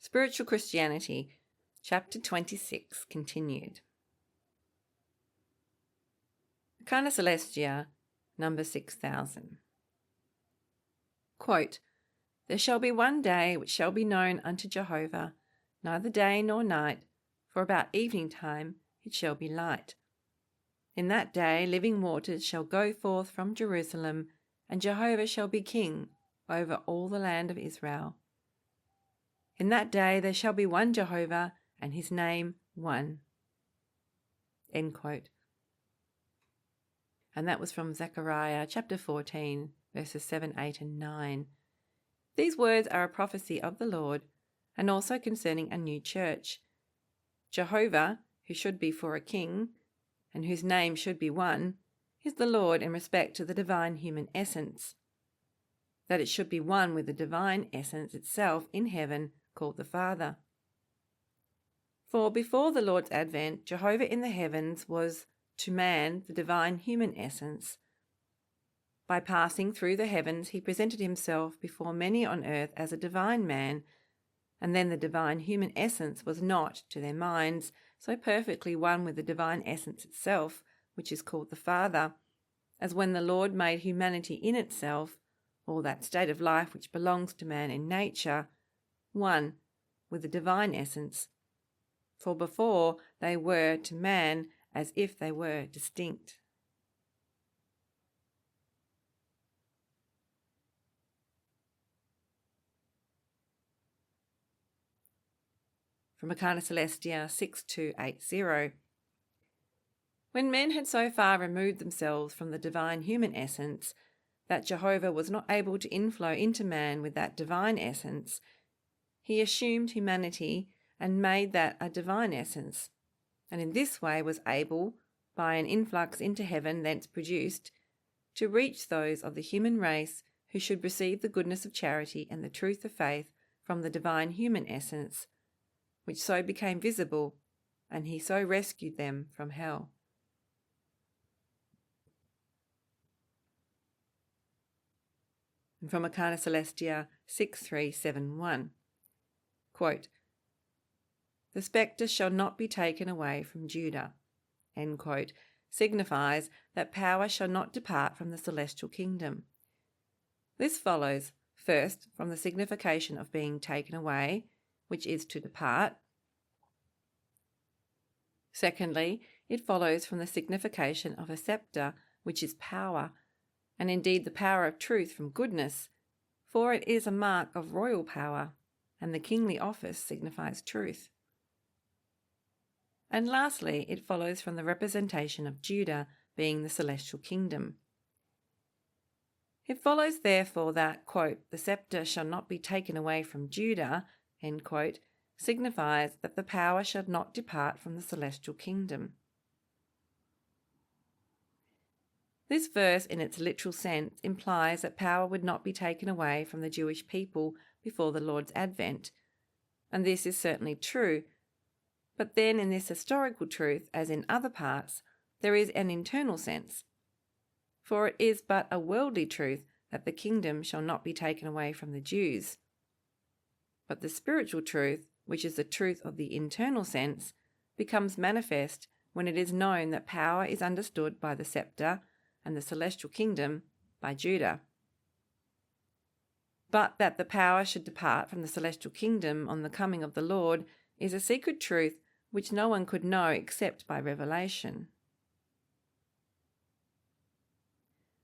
Spiritual Christianity, Chapter 26, continued. Arcana Celestia, number 6000. Quote, "There shall be one day which shall be known unto Jehovah, neither day nor night, for about evening time it shall be light. In that day living waters shall go forth from Jerusalem, and Jehovah shall be king over all the land of Israel. In that day there shall be one Jehovah, and his name one." End quote. And that was from Zechariah chapter 14, verses 7, 8 and 9. These words are a prophecy of the Lord, and also concerning a new church. Jehovah, who should be for a king, and whose name should be one, is the Lord in respect to the divine human essence. That it should be one with the divine essence itself in heaven, called the Father. For before the Lord's advent, Jehovah in the heavens was, to man, the divine human essence. By passing through the heavens, he presented himself before many on earth as a divine man, and then the divine human essence was not, to their minds, so perfectly one with the divine essence itself, which is called the Father, as when the Lord made humanity in itself, or that state of life which belongs to man in nature, one with the divine essence. For before they were to man as if they were distinct. From Arcana Celestia 6280. When men had so far removed themselves from the divine human essence that Jehovah was not able to inflow into man with that divine essence, he assumed humanity and made that a divine essence, and in this way was able, by an influx into heaven thence produced, to reach those of the human race who should receive the goodness of charity and the truth of faith from the divine human essence, which so became visible, and he so rescued them from hell. And from Arcana Celestia 6371. Quote, "The spectre shall not be taken away from Judah," end quote, signifies that power shall not depart from the celestial kingdom. This follows, first, from the signification of being taken away, which is to depart. Secondly, it follows from the signification of a sceptre, which is power, and indeed the power of truth from goodness, for it is a mark of royal power, and the kingly office signifies truth. And lastly, it follows from the representation of Judah being the celestial kingdom. It follows therefore that, quote, "the sceptre shall not be taken away from Judah," end quote, signifies that the power shall not depart from the celestial kingdom. This verse, in its literal sense, implies that power would not be taken away from the Jewish people before the Lord's advent, and this is certainly true. But then in this historical truth, as in other parts, there is an internal sense. For it is but a worldly truth that the kingdom shall not be taken away from the Jews. But the spiritual truth, which is the truth of the internal sense, becomes manifest when it is known that power is understood by the sceptre and the celestial kingdom by Judah. But that the power should depart from the celestial kingdom on the coming of the Lord is a secret truth which no one could know except by revelation.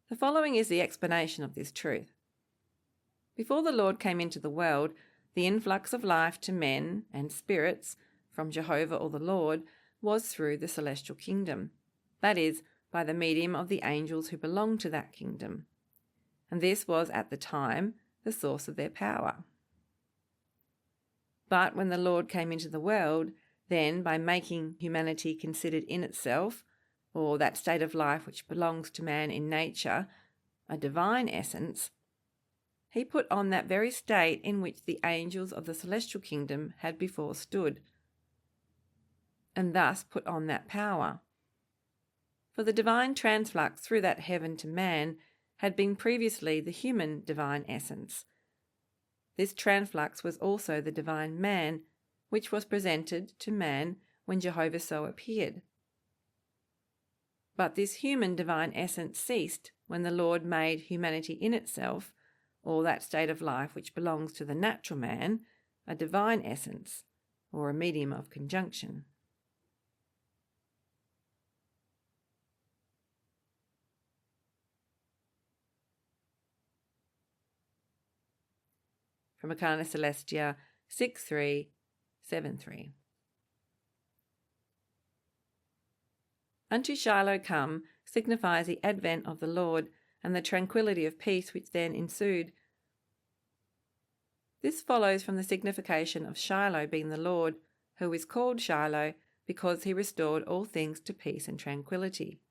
The following is the explanation of this truth. Before the Lord came into the world, the influx of life to men and spirits from Jehovah or the Lord was through the celestial kingdom, that is, by the medium of the angels who belonged to that kingdom, and this was at the time the source of their power. But when the Lord came into the world, then by making humanity considered in itself, or that state of life which belongs to man in nature, a divine essence, he put on that very state in which the angels of the celestial kingdom had before stood, and thus put on that power. For the divine transflux through that heaven to man had been previously the human divine essence. This transflux was also the divine man, which was presented to man when Jehovah so appeared. But this human divine essence ceased when the Lord made humanity in itself, or that state of life which belongs to the natural man, a divine essence, or a medium of conjunction. From Arcana Celestia 6.3.7.3. Unto Shiloh come signifies the advent of the Lord and the tranquillity of peace which then ensued. This follows from the signification of Shiloh being the Lord, who is called Shiloh because he restored all things to peace and tranquillity.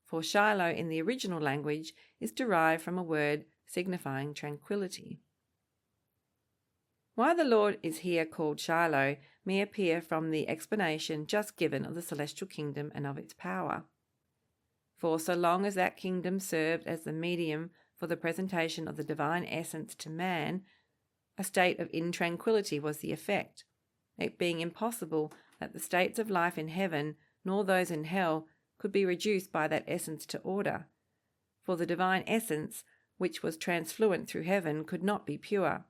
For Shiloh in the original language is derived from a word signifying tranquillity. Why the Lord is here called Shiloh may appear from the explanation just given of the celestial kingdom and of its power. For so long as that kingdom served as the medium for the presentation of the divine essence to man, a state of intranquility was the effect, it being impossible that the states of life in heaven nor those in hell could be reduced by that essence to order. For the divine essence, which was transfluent through heaven, could not be pure,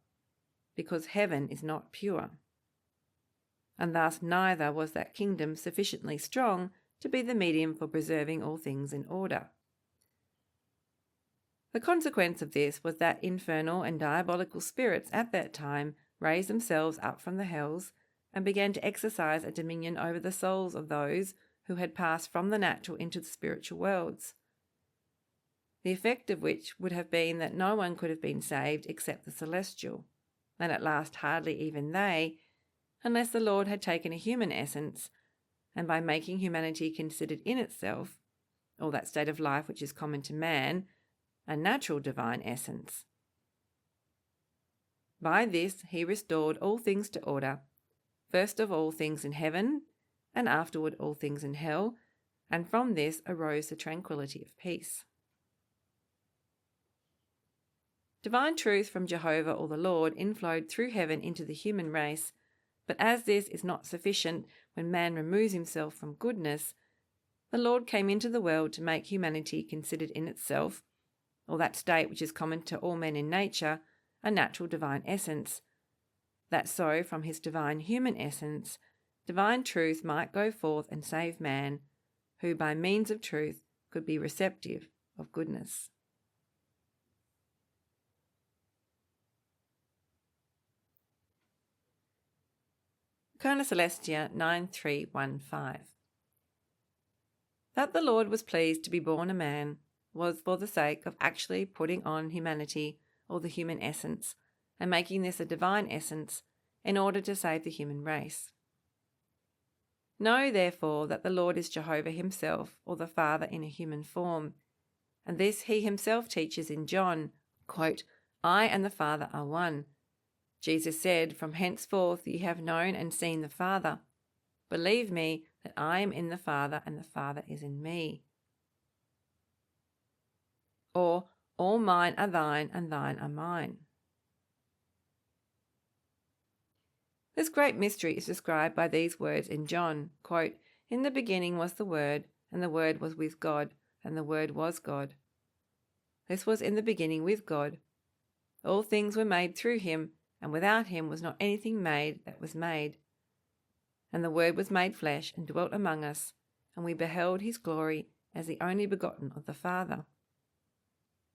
because heaven is not pure. And thus neither was that kingdom sufficiently strong to be the medium for preserving all things in order. The consequence of this was that infernal and diabolical spirits at that time raised themselves up from the hells and began to exercise a dominion over the souls of those who had passed from the natural into the spiritual worlds, the effect of which would have been that no one could have been saved except the celestial, and at last hardly even they, unless the Lord had taken a human essence, and by making humanity considered in itself, or that state of life which is common to man, a natural divine essence. By this he restored all things to order, first of all things in heaven, and afterward all things in hell, and from this arose the tranquillity of peace. Divine truth from Jehovah or the Lord inflowed through heaven into the human race, but as this is not sufficient when man removes himself from goodness, the Lord came into the world to make humanity considered in itself, or that state which is common to all men in nature, a natural divine essence, that so from his divine human essence, divine truth might go forth and save man, who by means of truth could be receptive of goodness. Arcana Celestia 9.3.1.5. That the Lord was pleased to be born a man was for the sake of actually putting on humanity, or the human essence, and making this a divine essence, in order to save the human race. Know, therefore, that the Lord is Jehovah himself, or the Father in a human form, and this he himself teaches in John, quote, I and the Father are one. Jesus said, From henceforth ye have known and seen the Father. Believe me that I am in the Father and the Father is in me. Or, all mine are thine and thine are mine. This great mystery is described by these words in John, quote, In the beginning was the Word, and the Word was with God, and the Word was God. This was in the beginning with God. All things were made through him, and without him was not anything made that was made. And the Word was made flesh and dwelt among us, and we beheld his glory as the only begotten of the Father.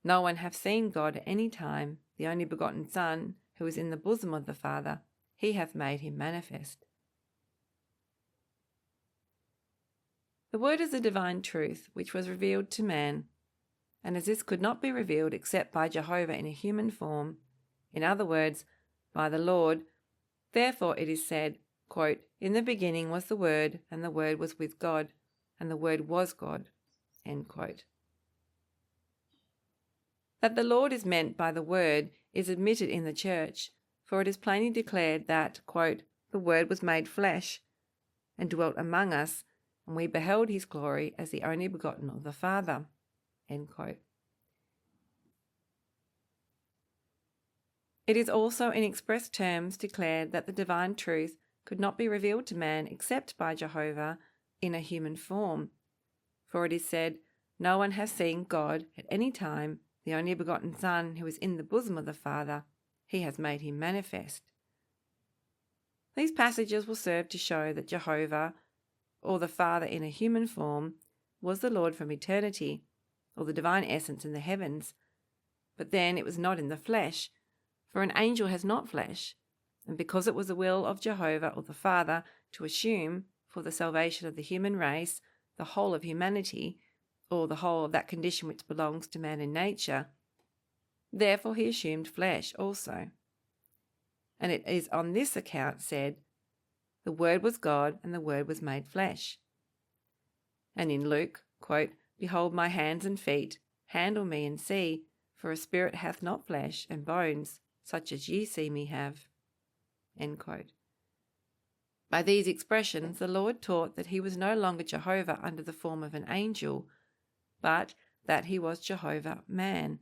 No one hath seen God at any time, the only begotten Son, who is in the bosom of the Father, he hath made him manifest. The Word is the divine truth which was revealed to man, and as this could not be revealed except by Jehovah in a human form, in other words, by the Lord, therefore it is said, quote, In the beginning was the Word, and the Word was with God, and the Word was God. End quote. That the Lord is meant by the Word is admitted in the Church, for it is plainly declared that, quote, the Word was made flesh, and dwelt among us, and we beheld his glory as the only begotten of the Father. End quote. It is also in express terms declared that the divine truth could not be revealed to man except by Jehovah in a human form. For it is said, "No one has seen God at any time, the only begotten Son who is in the bosom of the Father, he has made him manifest." These passages will serve to show that Jehovah, or the Father in a human form, was the Lord from eternity, or the divine essence in the heavens. But then it was not in the flesh, for an angel has not flesh, and because it was the will of Jehovah or the Father to assume, for the salvation of the human race, the whole of humanity, or the whole of that condition which belongs to man in nature, therefore he assumed flesh also. And it is on this account said, "The Word was God, and the Word was made flesh." And in Luke, quote, "Behold my hands and feet, handle me and see, for a spirit hath not flesh and bones, such as ye see me have." End quote. By these expressions, the Lord taught that he was no longer Jehovah under the form of an angel, but that he was Jehovah man,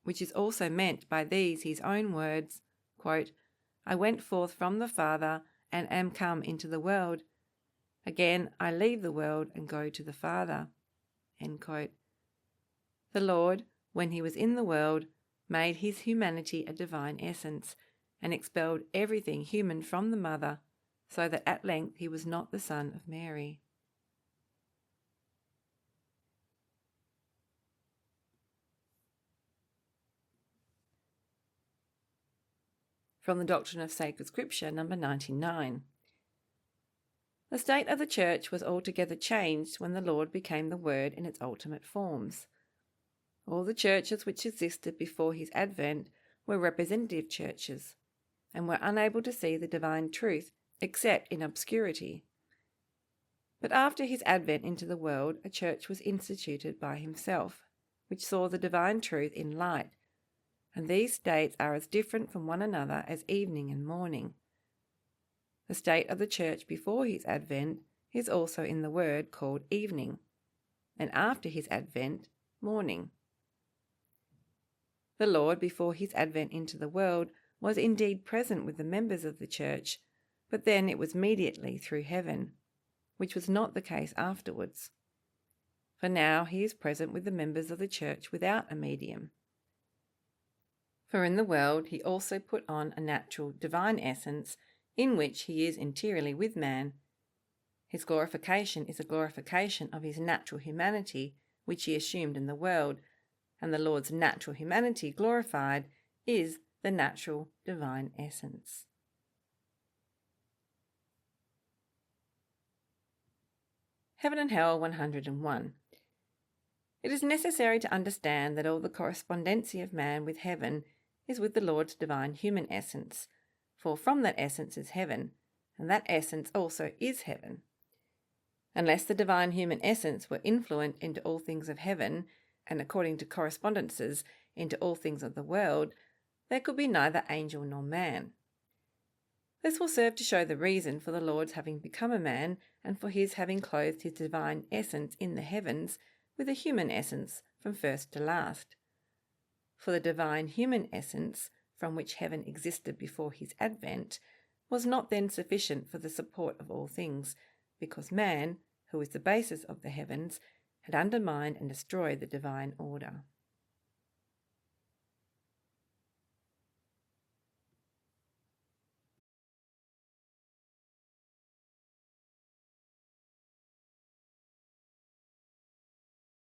which is also meant by these his own words, quote, "I went forth from the Father and am come into the world. Again, I leave the world and go to the Father." End quote. The Lord, when he was in the world, made his humanity a divine essence and expelled everything human from the mother, so that at length he was not the son of Mary. From the Doctrine of Sacred Scripture, number 99. The state of the Church was altogether changed when the Lord became the Word in its ultimate forms. All the churches which existed before his advent were representative churches, and were unable to see the divine truth except in obscurity. But after his advent into the world, a church was instituted by himself, which saw the divine truth in light, and these states are as different from one another as evening and morning. The state of the church before his advent is also in the word called evening, and after his advent, morning. The Lord, before his advent into the world, was indeed present with the members of the church, but then it was mediately through heaven, which was not the case afterwards. For now he is present with the members of the church without a medium. For in the world he also put on a natural divine essence, in which he is interiorly with man. His glorification is a glorification of his natural humanity, which he assumed in the world, and the Lord's natural humanity glorified is the natural divine essence. Heaven and Hell 101. It is necessary to understand that all the correspondency of man with heaven is with the Lord's divine human essence, for from that essence is heaven, and that essence also is heaven. Unless the divine human essence were influent into all things of heaven, and according to correspondences into all things of the world, there could be neither angel nor man. This will serve to show the reason for the Lord's having become a man, and for his having clothed his divine essence in the heavens with a human essence from first to last. For the divine human essence, from which heaven existed before his advent, was not then sufficient for the support of all things, because man, who is the basis of the heavens, had undermined and destroyed the divine order.